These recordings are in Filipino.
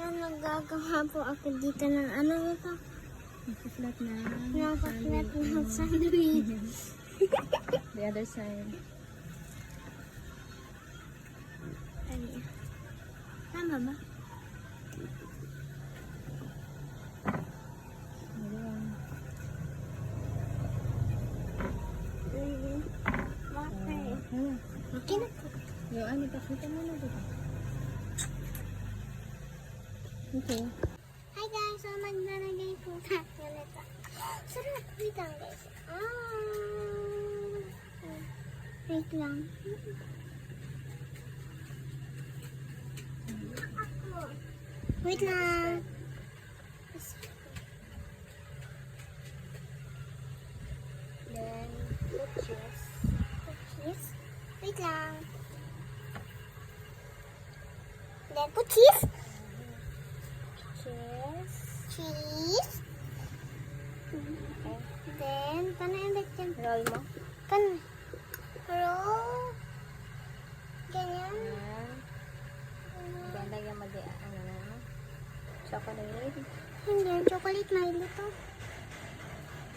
Yan, naggagawa po ako dito ng ano ito? Naka-flat na. Nakapaglat ng sandwich. The other side. Ay, tama ba? Ayan. Bakit? Ano? Okay na po. Yung ano, pakita mo na dito. Okay. Hi guys, so maglalagay po tayo nito. Sarap, wait lang guys. Wait lang. Wait lang. Then, put cheese. Put cheese. Wait lang. Then, put cheese. Cheese. Cheese. Okay. Then, paano yung dyan? Roll mo? Kan. Roll. Ganyan. Ayan. Then, lagyan mo di, ano na, chocolate. Hindi, chocolate na ito.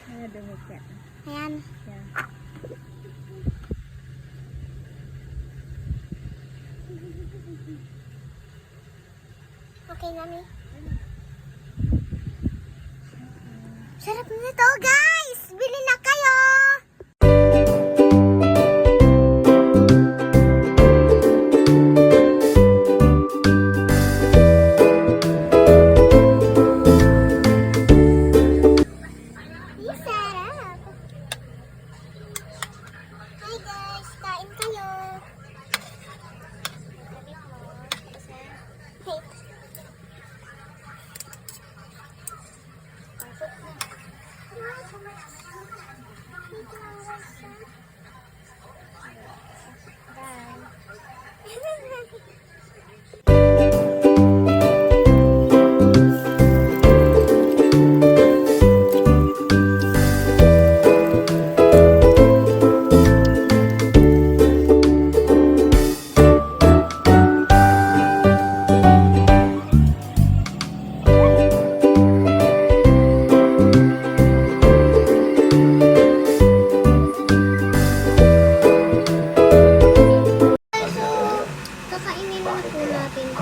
Ano, dumit yan. Ayan. Yan. Okay na, Mi. Sarap nito, guys! Bili na kayo! Sarap! Hi guys! Kain kayo! Hey! Kakainin na po natin.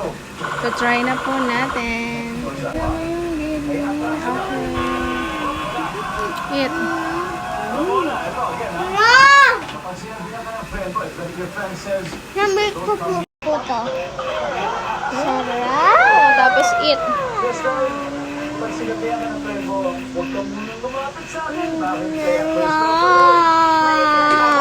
So, try na po natin. Alam mo yung gilid. Okay. Eat. Number ko po to. Sarap! Tapos eat. Sarap!